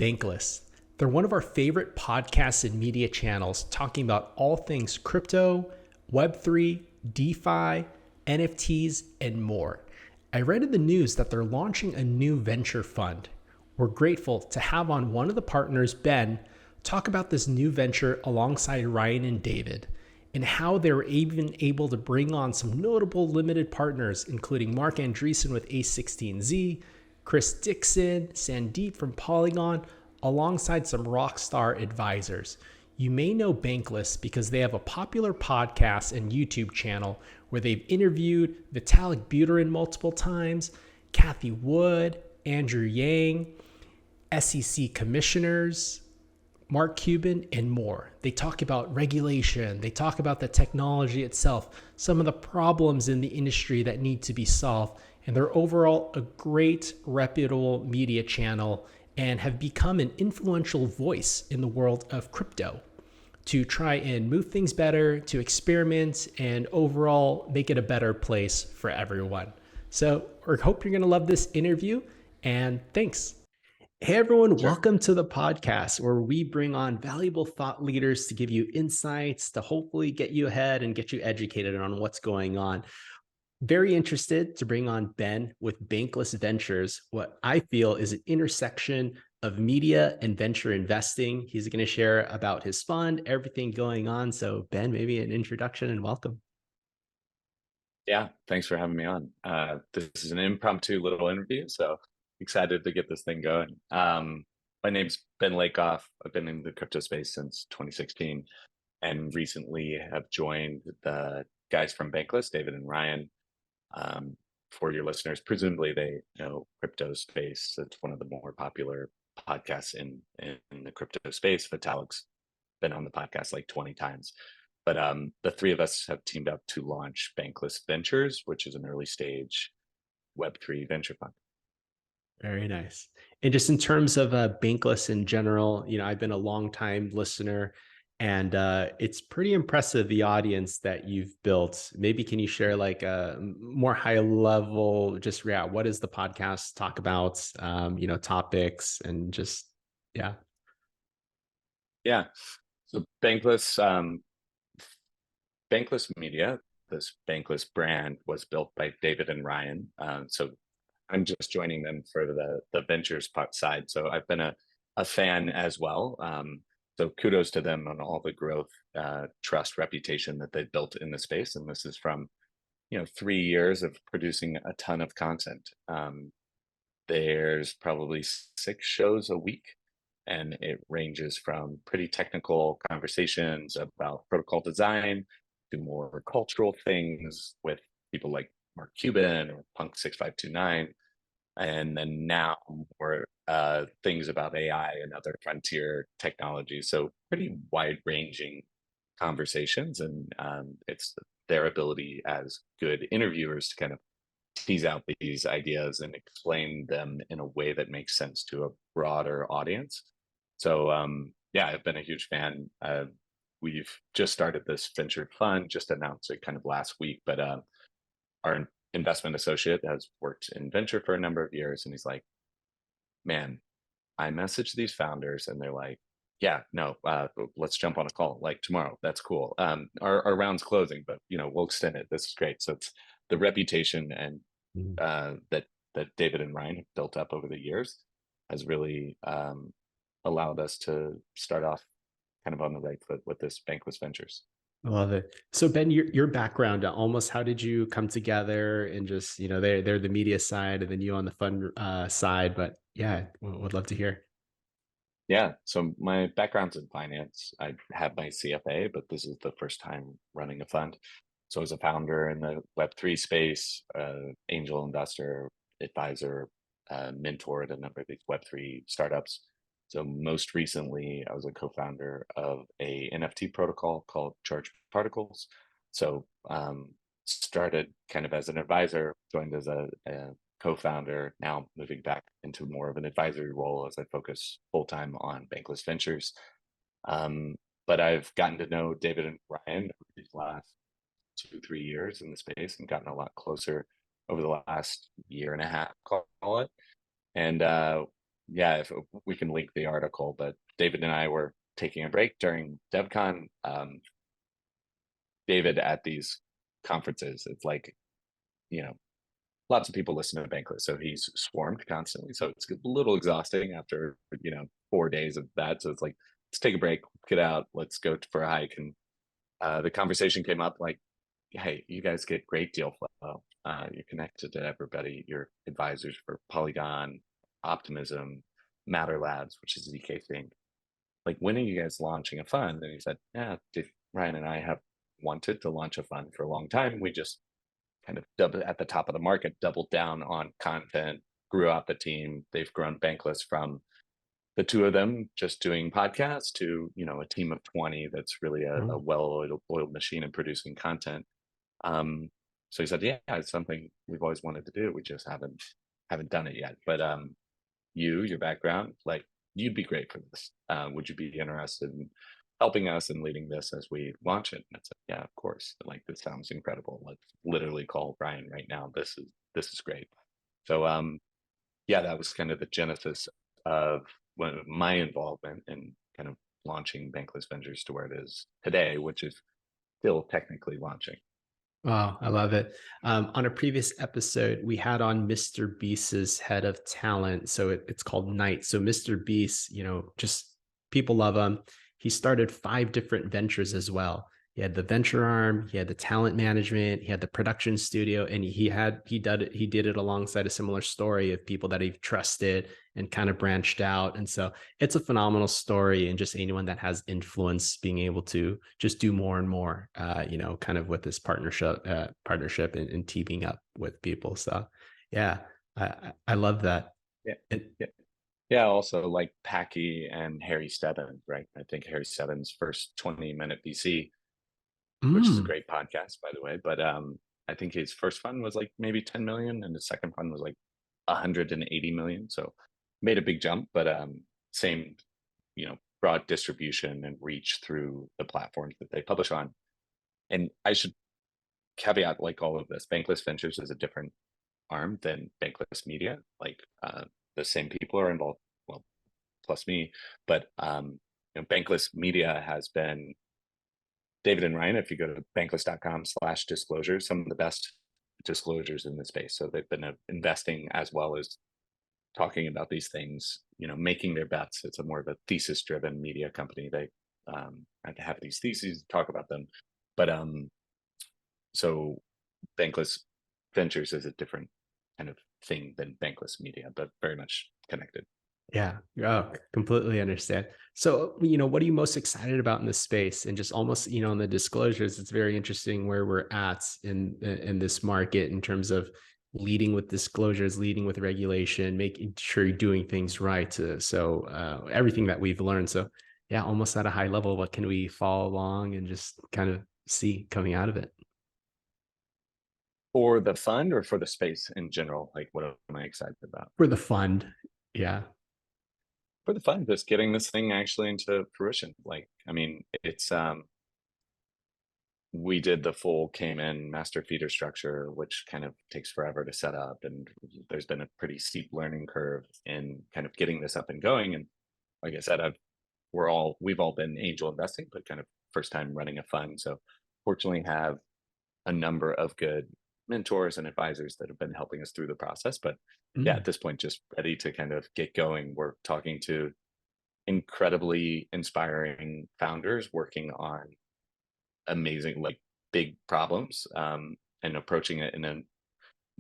Bankless. They're one of our favorite podcasts and media channels talking about all things crypto, Web3, DeFi, NFTs, and more. I read in the news that they're launching a new venture fund. We're grateful to have on one of the partners, Ben, talk about this new venture alongside Ryan and David, and how they were even able to bring on some notable limited partners, including Mark Andreessen with A16Z, Chris Dixon, Sandeep from Polygon, alongside some rockstar advisors. You may know Bankless because they have a popular podcast and YouTube channel where they've interviewed Vitalik Buterin multiple times, Kathy Wood, Andrew Yang, SEC commissioners, Mark Cuban, and more. They talk about regulation. They talk about the technology itself, some of the problems in the industry that need to be solved. And they're overall a great, reputable media channel and have become an influential voice in the world of crypto to try and move things better, to experiment, and overall make it a better place for everyone. So I hope you're going to love this interview, and thanks. Hey everyone, Sure. welcome to the podcast where we bring on valuable thought leaders to give you insights to hopefully get you ahead and get you educated on what's going on. Very interested to bring on Ben with Bankless Ventures, what I feel is an intersection of media and venture investing. He's going to share about his fund, everything going on. So Ben, maybe an introduction and welcome. Yeah, thanks for having me on. This is an impromptu little interview, so excited to get this thing going. My name's Ben Lakoff. I've been in the crypto space since 2016 and recently have joined the guys from Bankless, David and Ryan. For your listeners, presumably they know crypto space. It's one of the more popular podcasts in the crypto space. Vitalik's been on the podcast like 20 times. But the three of us have teamed up to launch Bankless Ventures, which is an early stage Web3 venture fund. Very nice. And just in terms of Bankless in general, I've been a long time listener, and it's pretty impressive the audience that you've built. Maybe can you share like a more high level, just what does the podcast talk about? Topics and just yeah. Yeah. So Bankless Media, this Bankless brand was built by David and Ryan. So I'm just joining them for the ventures part side. So I've been a fan as well. So kudos to them on all the growth, trust, reputation that they've built in the space. And this is from 3 years of producing a ton of content. There's probably 6 shows a week, and it ranges from pretty technical conversations about protocol design to more cultural things with people like Mark Cuban or Punk 6529, and then now more things about AI and other frontier technologies. So pretty wide ranging conversations, and it's their ability as good interviewers to kind of tease out these ideas and explain them in a way that makes sense to a broader audience. So yeah, I've been a huge fan. We've just started this venture fund, just announced it kind of last week, but our investment associate has worked in venture for a number of years, and he's like, man, I message these founders and they're like, yeah, no, let's jump on a call like tomorrow. That's cool. Our round's closing, but we'll extend it. This is great. So it's the reputation and Mhm. that David and Ryan have built up over the years has really allowed us to start off kind of on the right foot with this Bankless Ventures. I love it. So Ben, your background, almost how did you come together and just, they're the media side and then you on the fund side, but yeah, would love to hear. Yeah, so my background's in finance. I have my CFA, but this is the first time running a fund. So as a founder in the Web3 space, angel investor, advisor, mentor at a number of these Web3 startups. So most recently, I was a co-founder of a NFT protocol called Charge Particles. So started kind of as an advisor, joined as a co-founder, now moving back into more of an advisory role as I focus full-time on Bankless Ventures. But I've gotten to know David and Ryan over these last 2, 3 years in the space and gotten a lot closer over the last year and a half, call it. And yeah, if we can link the article, but David and I were taking a break during DevCon. David at these conferences, it's like, you know, lots of people listen to Bankless, so he's swarmed constantly. So it's a little exhausting after 4 days of that. So it's like, let's take a break, get out, let's go for a hike. And the conversation came up like, hey, you guys get great deal flow. You're connected to everybody. You're advisors for Polygon, Optimism, Matter Labs, which is ZK thing. Like, when are you guys launching a fund? And he said, yeah, Ryan and I have wanted to launch a fund for a long time. We just kind of double at the top of the market, doubled down on content, grew out the team. They've grown Bankless from the two of them just doing podcasts to, a team of 20 that's really a Oh, well-oiled machine in producing content. Um, so he said, yeah, it's something we've always wanted to do. We just haven't done it yet. But your background, like, you'd be great for this. Would you be interested in helping us and leading this as we launch it? And I said, yeah, of course. Like, this sounds incredible. Let's literally call Brian right now. This is great. So yeah, that was kind of the genesis of my involvement in kind of launching Bankless Ventures to where it is today, which is still technically launching. wow, I love it. On a previous episode, we had on Mr. Beast's head of talent. So it's called Night. So Mr. Beast, just people love him. He started 5 different ventures as well. He had the venture arm, he had the talent management, he had the production studio, and he did it alongside a similar story of people that he trusted and kind of branched out. And so it's a phenomenal story, and just anyone that has influence being able to just do more and more, kind of with this partnership and teaming up with people. So yeah, I love that. Yeah. And, Yeah. Yeah, also like Packy and Harry Stebbins, right? I think Harry Stebbins' first 20-minute VC, which is a mm, great podcast, by the way. But I think his first fund was like maybe 10 million, and his second fund was like 180 million. So made a big jump, but same, broad distribution and reach through the platforms that they publish on. And I should caveat, like, all of this, Bankless Ventures is a different arm than Bankless Media. Like, the same people are involved, well, plus me, but Bankless Media has been David and Ryan. If you go to bankless.com/disclosures, some of the best disclosures in the space. So they've been investing as well as talking about these things, making their bets. It's a more of a thesis driven media company. They have these theses, talk about them. But so Bankless Ventures is a different kind of thing than Bankless Media, but very much connected. yeah, oh, completely understand. So, what are you most excited about in this space? And just almost, in the disclosures, it's very interesting where we're at in this market in terms of leading with disclosures, leading with regulation, making sure you're doing things right. So everything that we've learned. So yeah, almost at a high level, what can we follow along and just kind of see coming out of it? For the fund or for the space in general, like, what am I excited about? For the fund. Yeah. For the fund, just getting this thing actually into fruition. Like, I mean, it's we did the full Cayman master feeder structure, which kind of takes forever to set up, and there's been a pretty steep learning curve in kind of getting this up and going. And like I said, we've all been angel investing, but kind of first time running a fund. So fortunately have a number of good mentors and advisors that have been helping us through the process. But yeah, at Mm, this point, just ready to kind of get going. We're talking to incredibly inspiring founders working on amazing, like, big problems, and approaching it in a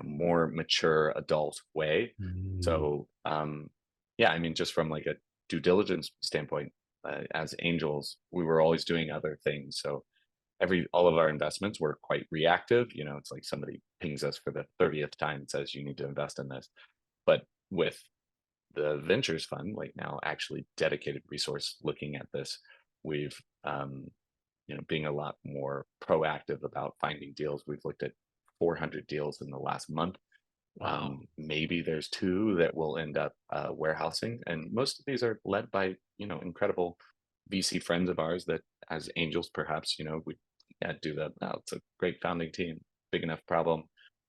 more mature adult way. mm, So yeah, I mean, just from like a due diligence standpoint, as angels, we were always doing other things. So all of our investments were quite reactive. It's like somebody pings us for the 30th time and says you need to invest in this. But with the ventures fund, like, now actually dedicated resource looking at this, we've being a lot more proactive about finding deals. We've looked at 400 deals in the last month. wow. Maybe there's 2 that will end up warehousing, and most of these are led by incredible VC friends of ours that, as angels, perhaps, we, yeah, do that. Now it's a great founding team, big enough problem,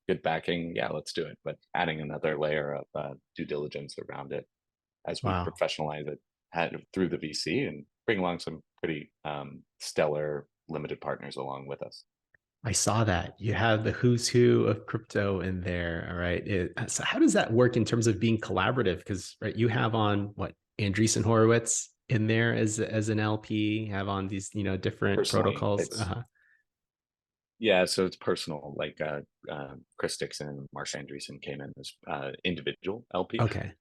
good backing. Yeah, let's do it. But adding another layer of due diligence around it. as we Wow. professionalize it through the VC and bring along some pretty stellar limited partners along with us. I saw that you have the who's who of crypto in there. All right. So how does that work in terms of being collaborative? Because right, you have on what Andreessen Horowitz in there as an LP, have on these different Personally, protocols. it's yeah, so it's personal. Like Chris Dixon and Marsh Andreessen came in as individual LPs. Okay.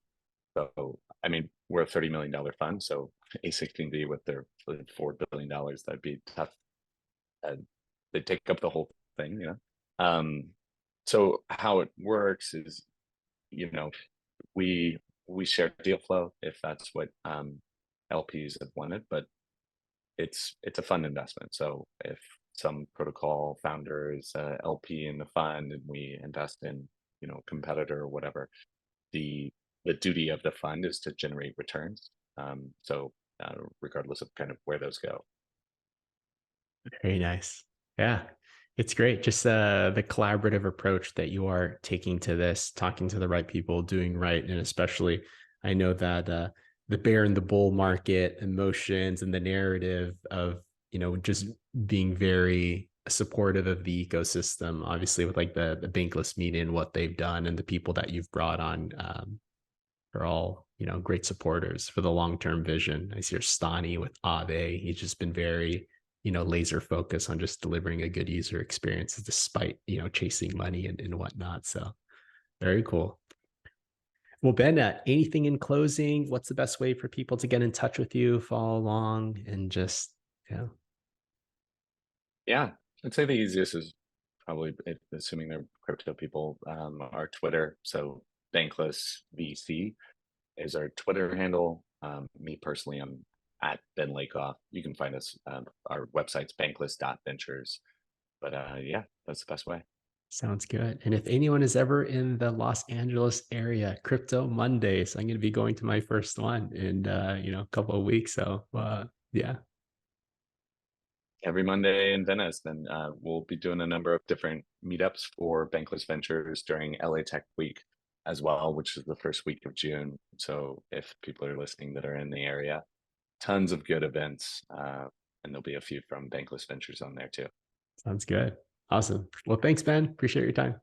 So I mean, we're a $30 million fund, so A16V with their $4 billion, that'd be tough. Uh, they take up the whole thing, you know. Um, so how it works is, you know, we we share deal flow if that's what LPs have wanted, but it's a fund investment. So if some protocol founder is LP in the fund and we invest in, competitor or whatever, the duty of the fund is to generate returns. So regardless of kind of where those go. Very nice. Yeah. It's great. Just the collaborative approach that you are taking to this, talking to the right people, doing right. And especially, I know that the bear and the bull market emotions and the narrative of, just being very supportive of the ecosystem, obviously, with like the Bankless meeting and what they've done and the people that you've brought on are all, great supporters for the long term vision. I see your Stani with Aave. He's just been very laser focus on just delivering a good user experience despite chasing money and whatnot. So very cool. Well, Ben, anything in closing? What's the best way for people to get in touch with you, follow along, and just yeah. Yeah, I'd say the easiest is probably, assuming they're crypto people, our Twitter. So Bankless VC is our Twitter handle. Me personally, I'm at Ben Lakoff. You can find us. Our website's bankless.ventures. But yeah, that's the best way. Sounds good. And if anyone is ever in the Los Angeles area, Crypto Mondays, I'm going to be going to my first one in a couple of weeks. So yeah, Every Monday in Venice, then we'll be doing a number of different meetups for Bankless Ventures during LA Tech Week as well, which is the first week of June. So if people are listening that are in the area, tons of good events, and there'll be a few from Bankless Ventures on there too. sounds good. Awesome. Well, thanks, Ben. Appreciate your time.